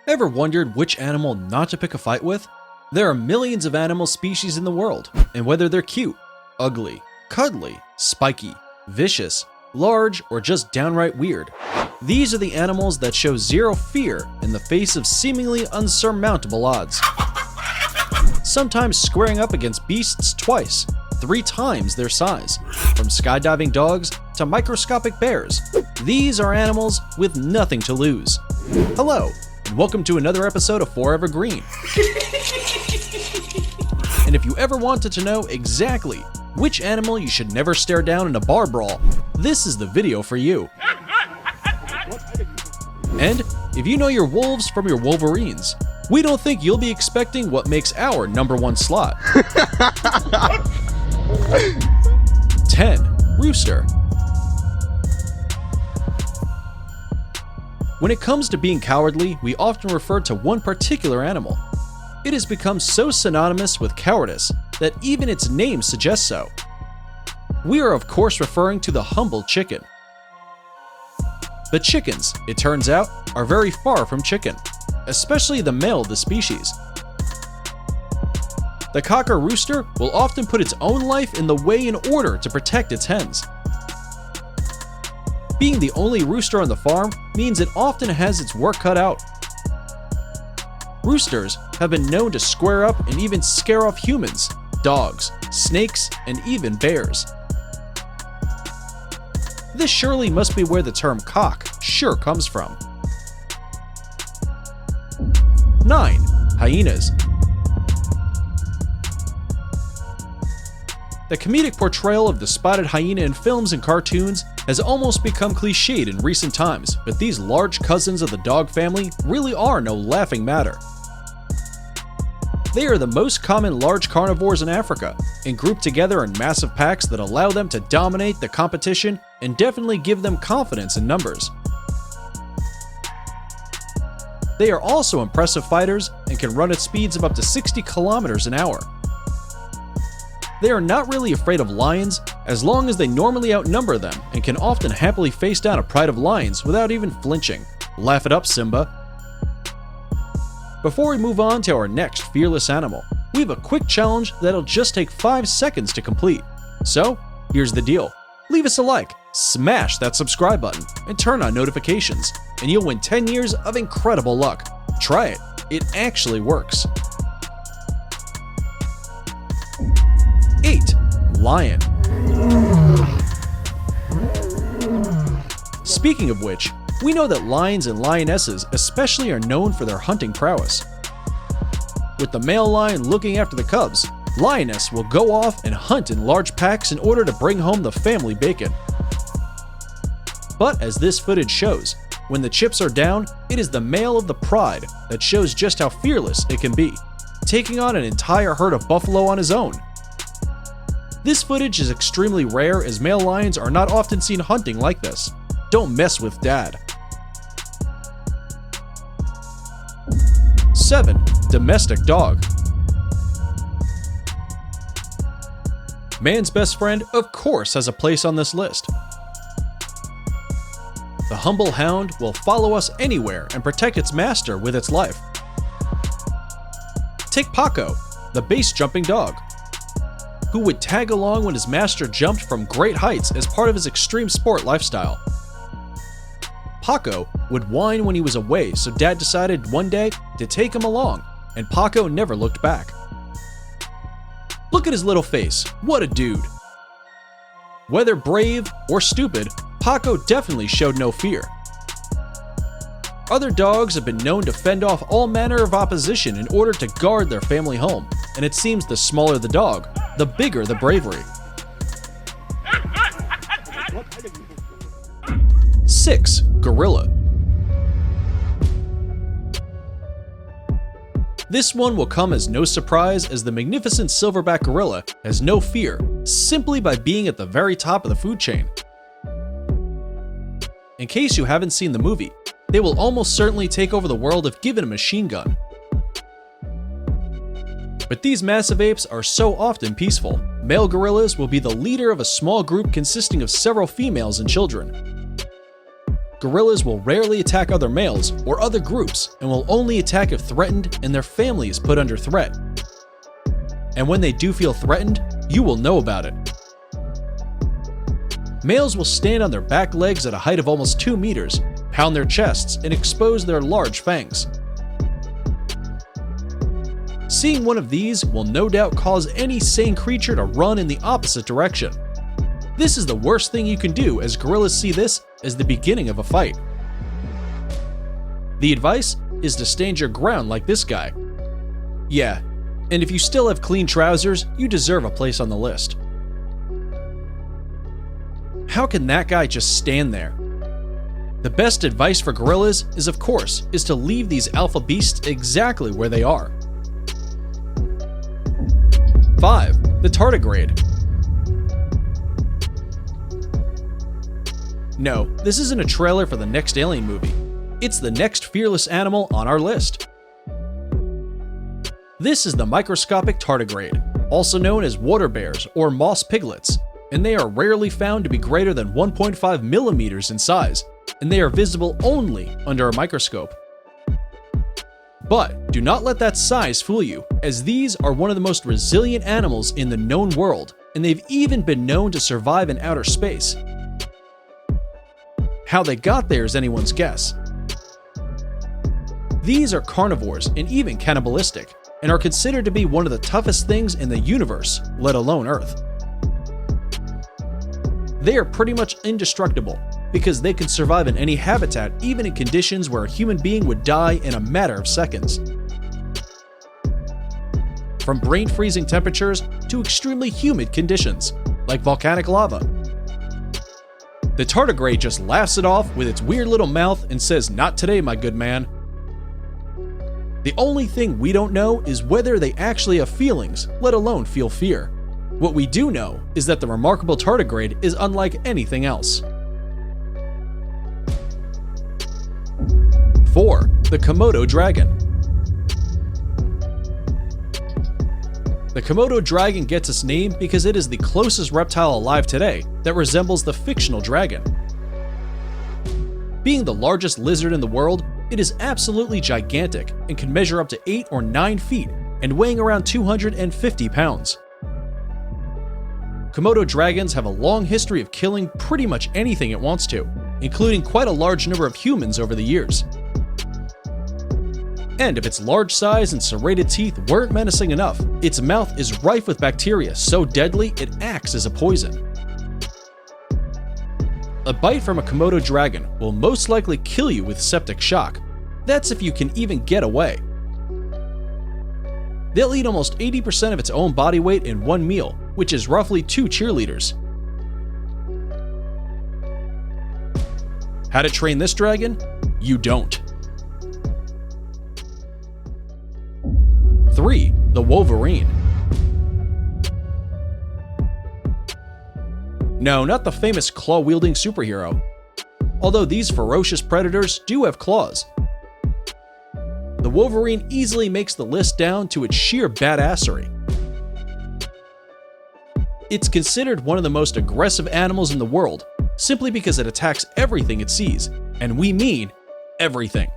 Ever wondered which animal not to pick a fight with? There are millions of animal species in the world, and whether they're cute, ugly, cuddly, spiky, vicious, large, or just downright weird, these are the animals that show zero fear in the face of seemingly unsurmountable odds. Sometimes squaring up against beasts twice, 3 times their size. From skydiving dogs to microscopic bears, these are animals with nothing to lose. Hello, and welcome to another episode of Forever Green. And if you ever wanted to know exactly which animal you should never stare down in a bar brawl, this is the video for you. And if you know your wolves from your wolverines, we don't think you'll be expecting what makes our #1 slot. 10. Rooster. When it comes to being cowardly, we often refer to one particular animal. It has become so synonymous with cowardice that even its name suggests so. We are of course referring to the humble chicken. But chickens, it turns out, are very far from chicken, especially the male of the species. The cocker rooster will often put its own life in the way in order to protect its hens. Being the only rooster on the farm means it often has its work cut out. Roosters have been known to square up and even scare off humans, dogs, snakes, and even bears. This surely must be where the term cock sure comes from. 9. Hyenas. The comedic portrayal of the spotted hyena in films and cartoons has almost become cliched in recent times, but these large cousins of the dog family really are no laughing matter. They are the most common large carnivores in Africa, and grouped together in massive packs that allow them to dominate the competition and definitely give them confidence in numbers. They are also impressive fighters and can run at speeds of up to 60 kilometers an hour. They are not really afraid of lions as long as they normally outnumber them and can often happily face down a pride of lions without even flinching. Laugh it up, Simba. Before we move on to our next fearless animal, we have a quick challenge that'll just take 5 seconds to complete. So, here's the deal. Leave us a like, smash that subscribe button, and turn on notifications, and you'll win 10 years of incredible luck. Try it. It actually works. 8. Lion. Speaking of which, we know that lions and lionesses especially are known for their hunting prowess. With the male lion looking after the cubs, lioness will go off and hunt in large packs in order to bring home the family bacon. But as this footage shows, when the chips are down, it is the male of the pride that shows just how fearless it can be, taking on an entire herd of buffalo on his own. This footage is extremely rare as male lions are not often seen hunting like this. Don't mess with dad. 7. Domestic dog. Man's best friend, of course, has a place on this list. The humble hound will follow us anywhere and protect its master with its life. Take Paco, the base jumping dog, who would tag along when his master jumped from great heights as part of his extreme sport lifestyle. Paco would whine when he was away, so Dad decided one day to take him along, and Paco never looked back. Look at his little face, what a dude. Whether brave or stupid, Paco definitely showed no fear. Other dogs have been known to fend off all manner of opposition in order to guard their family home, and it seems the smaller the dog, the bigger the bravery. 6. Gorilla. This one will come as no surprise as the magnificent silverback gorilla has no fear simply by being at the very top of the food chain. In case you haven't seen the movie, they will almost certainly take over the world if given a machine gun. But these massive apes are so often peaceful. Male gorillas will be the leader of a small group consisting of several females and children. gorillas will rarely attack other males or other groups and will only attack if threatened and their family is put under threat. And when they do feel threatened, you will know about it. Males will stand on their back legs at a height of almost 2 meters, pound their chests, and expose their large fangs. Seeing one of these will no doubt cause any sane creature to run in the opposite direction. This is the worst thing you can do, as gorillas see this as the beginning of a fight. The advice is to stand your ground like this guy. Yeah, and if you still have clean trousers, you deserve a place on the list. How can that guy just stand there? The best advice for gorillas is, of course, to leave these alpha beasts exactly where they are. 5. The Tardigrade. No, this isn't a trailer for the next Alien movie. It's the next fearless animal on our list. This is the microscopic tardigrade, also known as water bears or moss piglets, and they are rarely found to be greater than 1.5 millimeters in size, and they are visible only under a microscope. But do not let that size fool you, as these are one of the most resilient animals in the known world, and they've even been known to survive in outer space. How they got there is anyone's guess. These are carnivores and even cannibalistic, and are considered to be one of the toughest things in the universe, let alone Earth. They are pretty much indestructible, because they can survive in any habitat, even in conditions where a human being would die in a matter of seconds. From brain-freezing temperatures to extremely humid conditions, like volcanic lava. The tardigrade just laughs it off with its weird little mouth and says, "Not today, my good man." The only thing we don't know is whether they actually have feelings, let alone feel fear. What we do know is that the remarkable tardigrade is unlike anything else. 4. The Komodo dragon. The Komodo dragon gets its name because it is the closest reptile alive today that resembles the fictional dragon. Being the largest lizard in the world, it is absolutely gigantic and can measure up to 8 or 9 feet and weighing around 250 pounds. Komodo dragons have a long history of killing pretty much anything it wants to, including quite a large number of humans over the years. And if its large size and serrated teeth weren't menacing enough, its mouth is rife with bacteria so deadly it acts as a poison. A bite from a Komodo dragon will most likely kill you with septic shock. That's if you can even get away. They'll eat almost 80% of its own body weight in one meal, which is roughly 2 cheerleaders. How to train this dragon? You don't. 3. The Wolverine. No, not the famous claw-wielding superhero. Although these ferocious predators do have claws. The Wolverine easily makes the list down to its sheer badassery. It's considered one of the most aggressive animals in the world, simply because it attacks everything it sees, and we mean everything.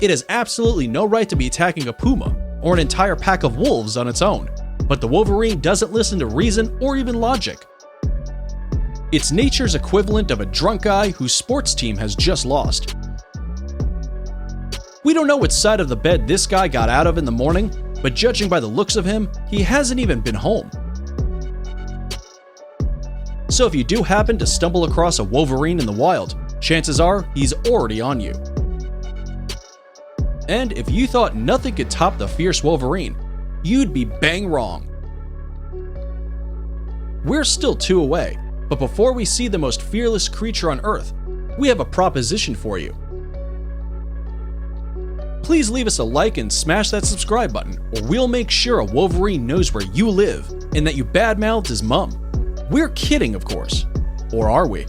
It has absolutely no right to be attacking a puma or an entire pack of wolves on its own, but the Wolverine doesn't listen to reason or even logic. It's nature's equivalent of a drunk guy whose sports team has just lost. We don't know which side of the bed this guy got out of in the morning, but judging by the looks of him, he hasn't even been home. So if you do happen to stumble across a Wolverine in the wild, chances are he's already on you. And if you thought nothing could top the fierce Wolverine, you'd be bang wrong. We're still 2 away, but before we see the most fearless creature on Earth, we have a proposition for you. Please leave us a like and smash that subscribe button, or we'll make sure a Wolverine knows where you live and that you badmouthed his mum. We're kidding, of course. Or are we?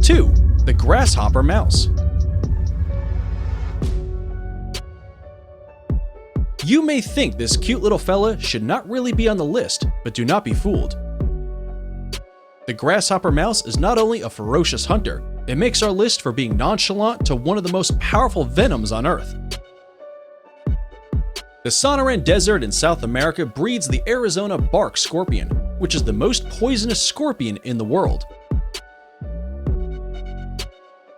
2. The Grasshopper Mouse. You may think this cute little fella should not really be on the list, but do not be fooled. The grasshopper mouse is not only a ferocious hunter, it makes our list for being nonchalant to one of the most powerful venoms on Earth. The Sonoran Desert in South America breeds the Arizona bark scorpion, which is the most poisonous scorpion in the world.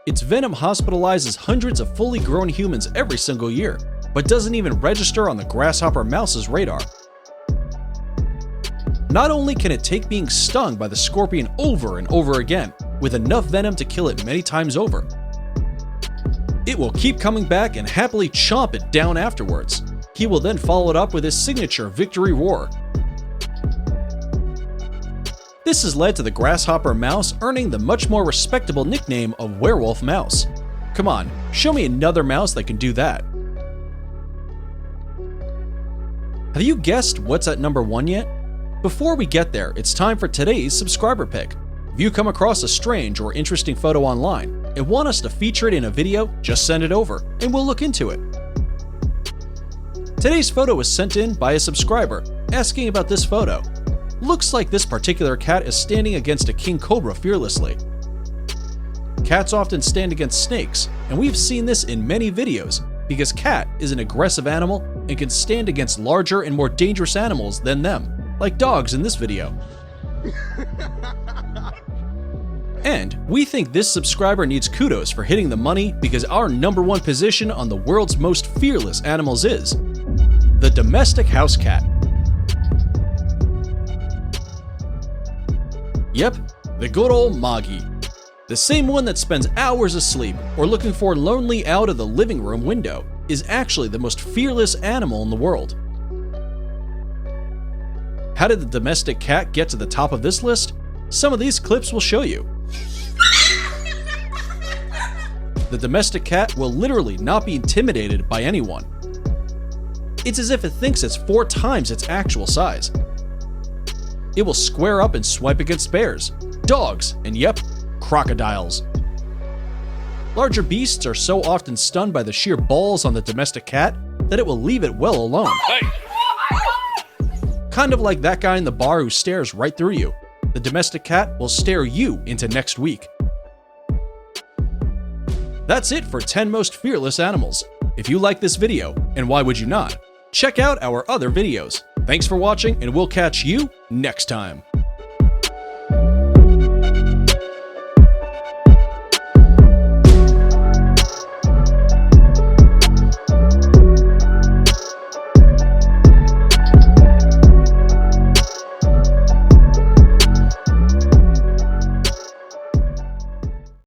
Its venom hospitalizes hundreds of fully grown humans every single year, but doesn't even register on the grasshopper mouse's radar. Not only can it take being stung by the scorpion over and over again, with enough venom to kill it many times over, it will keep coming back and happily chomp it down afterwards. He will then follow it up with his signature victory roar. This has led to the grasshopper mouse earning the much more respectable nickname of werewolf mouse. Come on, show me another mouse that can do that. Have you guessed what's at number 1 yet? Before we get there, it's time for today's subscriber pick. If you come across a strange or interesting photo online and want us to feature it in a video, just send it over and we'll look into it. Today's photo was sent in by a subscriber asking about this photo. Looks like this particular cat is standing against a king cobra fearlessly. Cats often stand against snakes, and we've seen this in many videos because cat is an aggressive animal and can stand against larger and more dangerous animals than them, like dogs in this video. And we think this subscriber needs kudos for hitting the money because our number 1 position on the world's most fearless animals is the domestic house cat. Yep, the good old Moggy. The same one that spends hours asleep or looking for lonely out of the living room window is actually the most fearless animal in the world. How did the domestic cat get to the top of this list? Some of these clips will show you. The domestic cat will literally not be intimidated by anyone. It's as if it thinks it's 4 times its actual size. It will square up and swipe against bears, dogs, and yep, crocodiles. Larger beasts are so often stunned by the sheer balls on the domestic cat that it will leave it well alone. Hey. Kind of like that guy in the bar who stares right through you. The domestic cat will stare you into next week. That's it for 10 most fearless animals. If you like this video, and why would you not, check out our other videos. Thanks for watching, and we'll catch you next time.